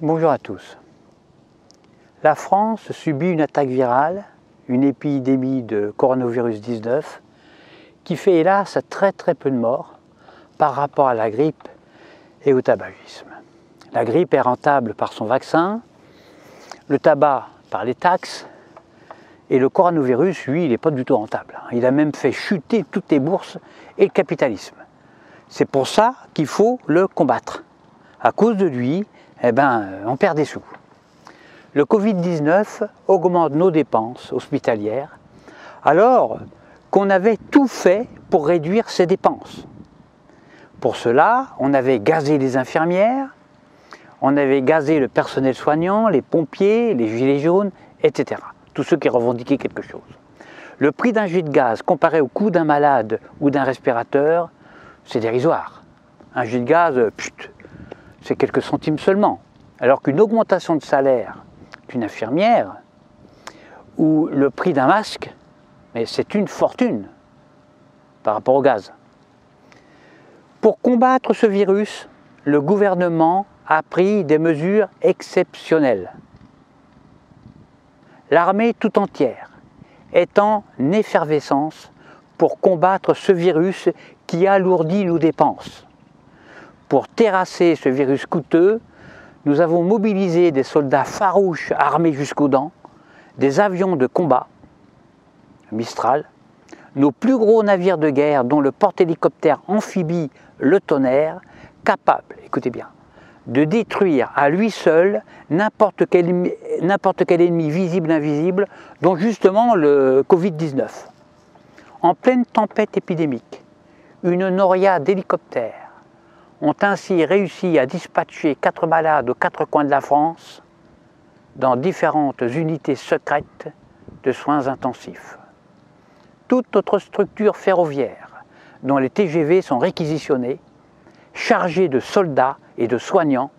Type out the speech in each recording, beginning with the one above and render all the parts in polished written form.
Bonjour à tous. La France subit une attaque virale, une épidémie de coronavirus 19 qui fait hélas très peu de morts par rapport à la grippe et au tabagisme. La grippe est rentable par son vaccin, le tabac par les taxes et le coronavirus, lui, il n'est pas du tout rentable. Il a même fait chuter toutes les bourses et le capitalisme. C'est pour ça qu'il faut le combattre. À cause de lui, on perd des sous. Le Covid-19 augmente nos dépenses hospitalières alors qu'on avait tout fait pour réduire ces dépenses. Pour cela, on avait gazé les infirmières, on avait gazé le personnel soignant, les pompiers, les gilets jaunes, etc. Tous ceux qui revendiquaient quelque chose. Le prix d'un jet de gaz comparé au coût d'un malade ou d'un respirateur, c'est dérisoire. Un jet de gaz, c'est quelques centimes seulement. Alors qu'une augmentation de salaire d'une infirmière ou le prix d'un masque, mais c'est une fortune par rapport au gaz. Pour combattre ce virus, le gouvernement a pris des mesures exceptionnelles. L'armée tout entière est en effervescence pour combattre ce virus qui alourdit nos dépenses. Pour terrasser ce virus coûteux, nous avons mobilisé des soldats farouches armés jusqu'aux dents, des avions de combat, Mistral, nos plus gros navires de guerre dont le porte-hélicoptère amphibie Le Tonnerre, capable, écoutez bien, de détruire à lui seul n'importe quel ennemi visible, invisible, dont justement le Covid-19. En pleine tempête épidémique, une noria d'hélicoptères ont ainsi réussi à dispatcher 4 malades aux 4 coins de la France dans différentes unités secrètes de soins intensifs. Toute notre structure ferroviaire, dont les TGV sont réquisitionnés, chargés de soldats et de soignants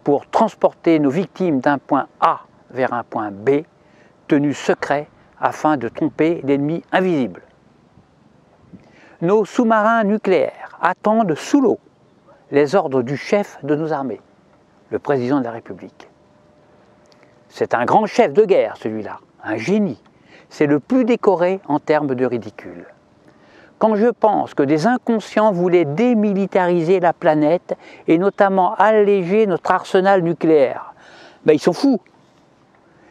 pour transporter nos victimes d'un point A vers un point B, tenus secrets afin de tromper l'ennemi invisible. Nos sous-marins nucléaires attendent sous l'eau les ordres du chef de nos armées, le président de la République. C'est un grand chef de guerre, celui-là, un génie. C'est le plus décoré en termes de ridicule. Quand je pense que des inconscients voulaient démilitariser la planète et notamment alléger notre arsenal nucléaire, ils sont fous.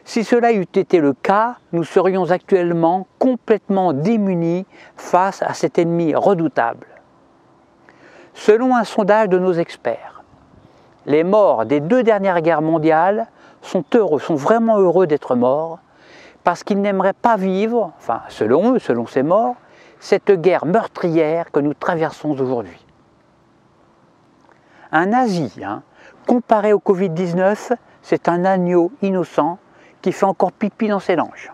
Si cela eût été le cas, nous serions actuellement complètement démunis face à cet ennemi redoutable. Selon un sondage de nos experts, les morts des 2 dernières guerres mondiales sont vraiment heureux d'être morts parce qu'ils n'aimeraient pas vivre, selon eux, selon ces morts, cette guerre meurtrière que nous traversons aujourd'hui. Un nazi, comparé au Covid-19, c'est un agneau innocent qui fait encore pipi dans ses langes,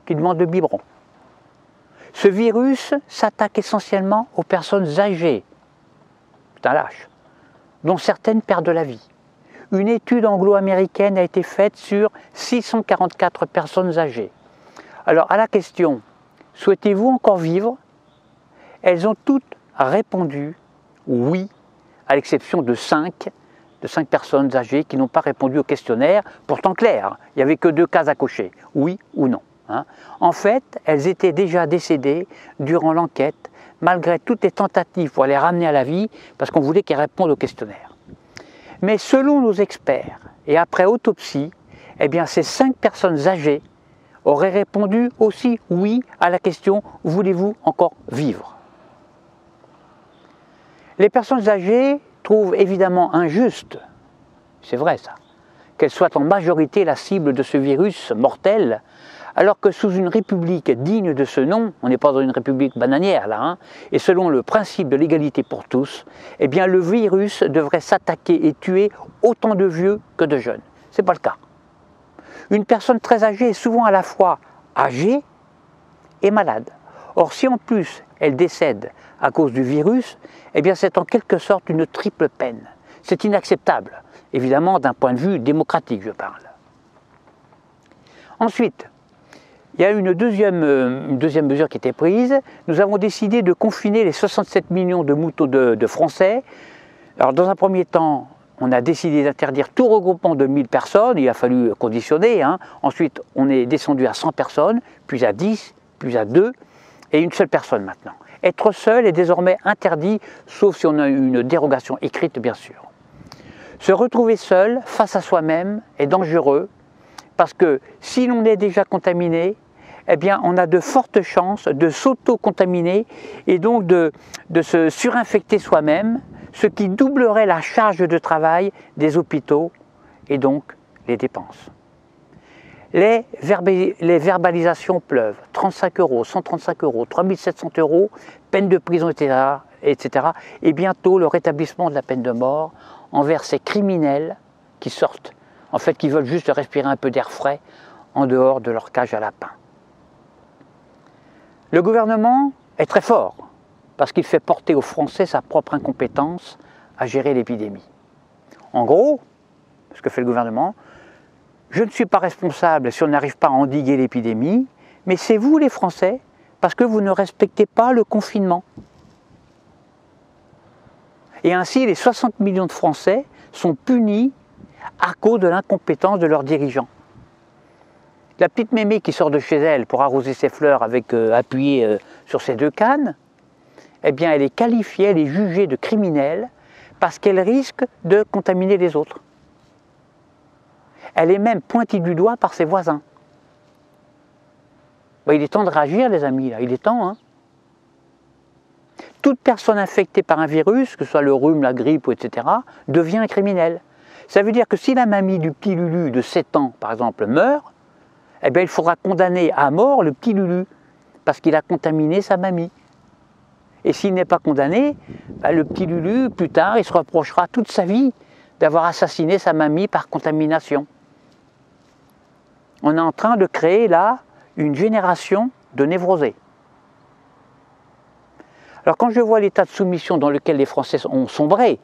qui demande le biberon. Ce virus s'attaque essentiellement aux personnes âgées, c'est un lâche, dont certaines perdent la vie. Une étude anglo-américaine a été faite sur 644 personnes âgées. Alors à la question « Souhaitez-vous encore vivre ?» Elles ont toutes répondu « oui », à l'exception de 5 personnes âgées qui n'ont pas répondu au questionnaire, pourtant clair, il n'y avait que 2 cases à cocher, oui ou non. En fait, elles étaient déjà décédées durant l'enquête, malgré toutes les tentatives pour les ramener à la vie, parce qu'on voulait qu'elles répondent au questionnaire. Mais selon nos experts, et après autopsie, ces 5 personnes âgées auraient répondu aussi oui à la question « Voulez-vous encore vivre ?» Les personnes âgées trouvent évidemment injuste, c'est vrai ça, qu'elles soient en majorité la cible de ce virus mortel, alors que sous une république digne de ce nom, on n'est pas dans une république bananière là, et selon le principe de l'égalité pour tous, le virus devrait s'attaquer et tuer autant de vieux que de jeunes. Ce n'est pas le cas. Une personne très âgée est souvent à la fois âgée et malade. Or, si en plus elle décède à cause du virus, c'est en quelque sorte une triple peine. C'est inacceptable, évidemment d'un point de vue démocratique, je parle. Ensuite, il y a une deuxième mesure qui était prise. Nous avons décidé de confiner les 67 millions de moutons de Français. Alors, dans un premier temps, on a décidé d'interdire tout regroupement de 1000 personnes, il a fallu conditionner, hein. Ensuite on est descendu à 100 personnes, puis à 10, puis à 2, et une seule personne maintenant. Être seul est désormais interdit, sauf si on a une dérogation écrite bien sûr. Se retrouver seul face à soi-même est dangereux, parce que si l'on est déjà contaminé, eh bien on a de fortes chances de s'auto-contaminer et donc de se surinfecter soi-même, ce qui doublerait la charge de travail des hôpitaux et donc les dépenses. Les verbalisations pleuvent, 35 €, 135 €, 3700 €, peine de prison, etc. Et bientôt le rétablissement de la peine de mort envers ces criminels qui sortent, en fait qui veulent juste respirer un peu d'air frais en dehors de leur cage à lapins. Le gouvernement est très fort, parce qu'il fait porter aux Français sa propre incompétence à gérer l'épidémie. En gros, ce que fait le gouvernement, je ne suis pas responsable si on n'arrive pas à endiguer l'épidémie, mais c'est vous les Français, parce que vous ne respectez pas le confinement. Et ainsi, les 60 millions de Français sont punis à cause de l'incompétence de leurs dirigeants. La petite mémé qui sort de chez elle pour arroser ses fleurs avec appuyée sur ses 2 cannes, eh bien elle est qualifiée, elle est jugée de criminelle parce qu'elle risque de contaminer les autres. Elle est même pointée du doigt par ses voisins. Ben, il est temps de réagir les amis, là. Il est temps. Hein. Toute personne infectée par un virus, que ce soit le rhume, la grippe, etc., devient un criminel. Ça veut dire que si la mamie du petit Lulu de 7 ans, par exemple, meurt, eh bien, il faudra condamner à mort le petit Lulu, parce qu'il a contaminé sa mamie. Et s'il n'est pas condamné, ben, le petit Lulu, plus tard, il se reprochera toute sa vie d'avoir assassiné sa mamie par contamination. On est en train de créer là une génération de névrosés. Alors quand je vois l'état de soumission dans lequel les Français ont sombré,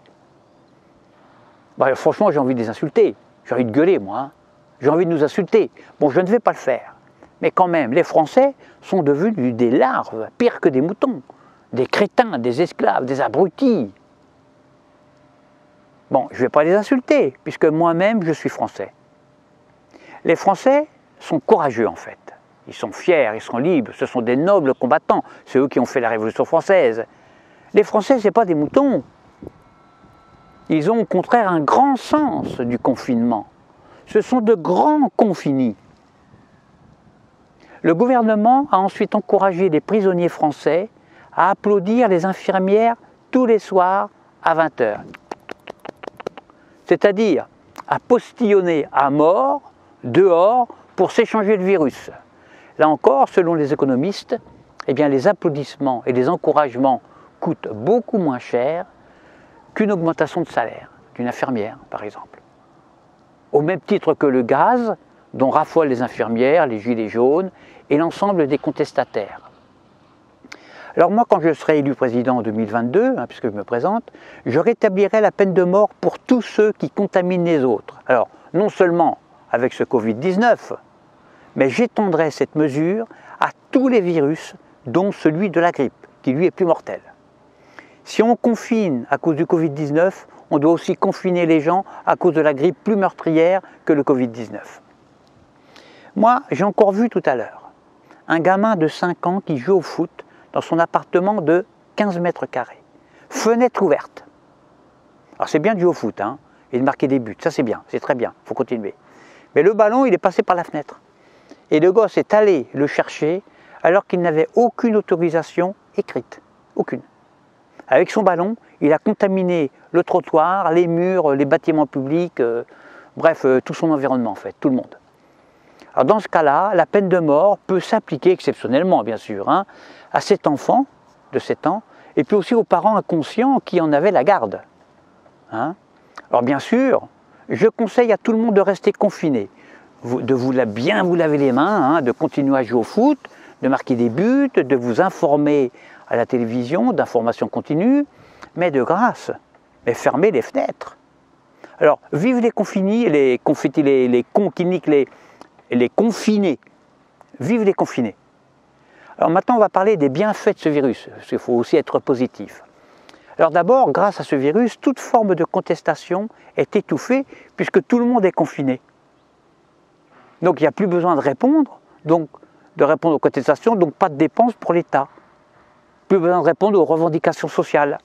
ben, franchement j'ai envie de les insulter, j'ai envie de gueuler moi, hein. J'ai envie de nous insulter. Bon, je ne vais pas le faire, mais quand même, les Français sont devenus des larves, pires que des moutons, des crétins, des esclaves, des abrutis. Bon, je ne vais pas les insulter, puisque moi-même je suis français. Les Français sont courageux en fait. Ils sont fiers, ils sont libres, ce sont des nobles combattants. C'est eux qui ont fait la Révolution française. Les Français, ce n'est pas des moutons. Ils ont au contraire un grand sens du confinement. Ce sont de grands confinis. Le gouvernement a ensuite encouragé les prisonniers français à applaudir les infirmières tous les soirs à 20 h. C'est-à-dire à postillonner à mort dehors pour s'échanger le virus. Là encore, selon les économistes, eh bien, les applaudissements et les encouragements coûtent beaucoup moins cher qu'une augmentation de salaire d'une infirmière, par exemple. Au même titre que le gaz, dont raffolent les infirmières, les gilets jaunes et l'ensemble des contestataires. Alors moi, quand je serai élu président en 2022, puisque je me présente, je rétablirai la peine de mort pour tous ceux qui contaminent les autres. Alors, non seulement avec ce Covid-19, mais j'étendrai cette mesure à tous les virus, dont celui de la grippe, qui lui est plus mortel. Si on confine à cause du Covid-19, on doit aussi confiner les gens à cause de la grippe plus meurtrière que le Covid-19. Moi, j'ai encore vu tout à l'heure un gamin de 5 ans qui joue au foot dans son appartement de 15 mètres carrés. Fenêtre ouverte. Alors c'est bien de jouer au foot, hein, et de marquer des buts, ça c'est bien, c'est très bien, il faut continuer. Mais le ballon, il est passé par la fenêtre. Et le gosse est allé le chercher alors qu'il n'avait aucune autorisation écrite. Aucune. Avec son ballon, il a contaminé le trottoir, les murs, les bâtiments publics, bref, tout son environnement en fait, tout le monde. Alors dans ce cas-là, la peine de mort peut s'appliquer exceptionnellement, bien sûr, hein, à cet enfant de 7 ans, et puis aussi aux parents inconscients qui en avaient la garde. Hein. Alors bien sûr, je conseille à tout le monde de rester confiné, de bien vous laver les mains, hein, de continuer à jouer au foot, de marquer des buts, de vous informer à la télévision, d'information continue, mais de grâce, mais fermez les fenêtres. Alors, vive les confinés, les confinés, vive les confinés. Alors maintenant, on va parler des bienfaits de ce virus, parce qu'il faut aussi être positif. Alors d'abord, grâce à ce virus, toute forme de contestation est étouffée puisque tout le monde est confiné. Donc il n'y a plus besoin de répondre aux contestations, donc pas de dépenses pour l'État. Plus besoin de répondre aux revendications sociales.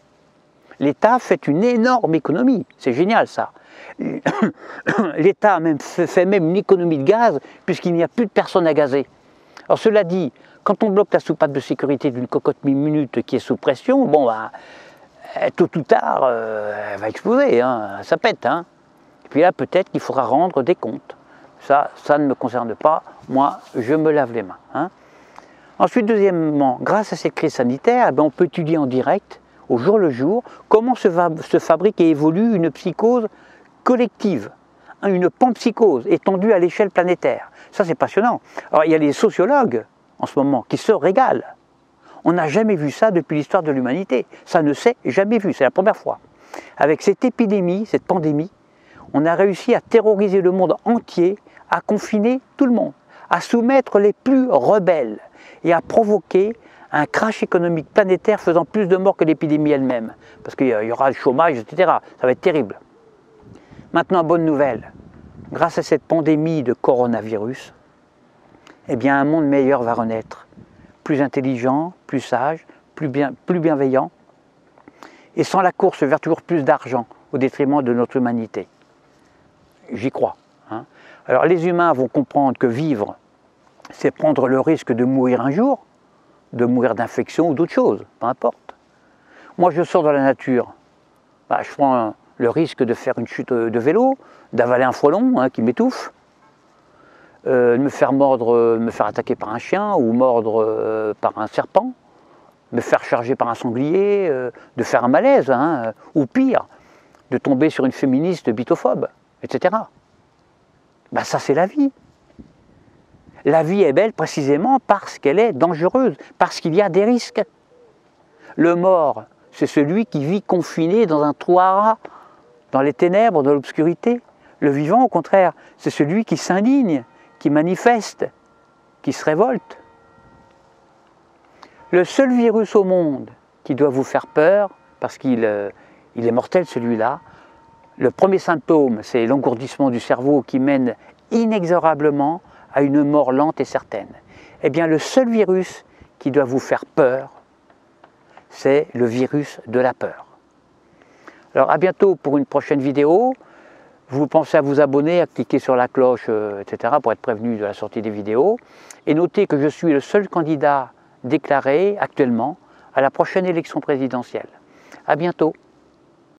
L'État fait une énorme économie, c'est génial ça. L'État fait même une économie de gaz puisqu'il n'y a plus de personnes à gazer. Alors cela dit, quand on bloque la soupape de sécurité d'une cocotte minute qui est sous pression, bon bah, tôt ou tard, elle va exploser, hein, ça pète. Hein. Et puis là, peut-être qu'il faudra rendre des comptes. Ça ne me concerne pas, moi, je me lave les mains. Hein. Ensuite, deuxièmement, grâce à cette crise sanitaire, on peut étudier en direct, au jour le jour, comment se fabrique et évolue une psychose collective, une panpsychose étendue à l'échelle planétaire. Ça, c'est passionnant. Alors, il y a les sociologues, en ce moment, qui se régalent. On n'a jamais vu ça depuis l'histoire de l'humanité. Ça ne s'est jamais vu, c'est la première fois. Avec cette épidémie, cette pandémie, on a réussi à terroriser le monde entier, à confiner tout le monde, à soumettre les plus rebelles et à provoquer un crash économique planétaire faisant plus de morts que l'épidémie elle-même. Parce qu'il y aura le chômage, etc. Ça va être terrible. Maintenant, bonne nouvelle. Grâce à cette pandémie de coronavirus, eh bien, un monde meilleur va renaître. Plus intelligent, plus sage, plus bienveillant, et sans la course vers toujours plus d'argent au détriment de notre humanité. J'y crois. Hein. Alors les humains vont comprendre que vivre, c'est prendre le risque de mourir un jour, de mourir d'infection ou d'autre chose, peu importe. Moi je sors dans la nature, je prends le risque de faire une chute de vélo, d'avaler un frelon qui m'étouffe, de me faire attaquer par un chien ou mordre par un serpent, me faire charger par un sanglier, de faire un malaise, ou pire, de tomber sur une féministe bitophobe, etc. Ça c'est la vie. La vie est belle précisément parce qu'elle est dangereuse, parce qu'il y a des risques. Le mort, c'est celui qui vit confiné dans un trou à rats, dans les ténèbres, dans l'obscurité. Le vivant, au contraire, c'est celui qui s'indigne, qui manifeste, qui se révolte. Le seul virus au monde qui doit vous faire peur, parce qu'il est mortel celui-là, le premier symptôme, c'est l'engourdissement du cerveau qui mène inexorablement à une mort lente et certaine. Eh bien, le seul virus qui doit vous faire peur, c'est le virus de la peur. Alors, à bientôt pour une prochaine vidéo. Vous pensez à vous abonner, à cliquer sur la cloche, etc. pour être prévenu de la sortie des vidéos. Et notez que je suis le seul candidat déclaré actuellement à la prochaine élection présidentielle. À bientôt.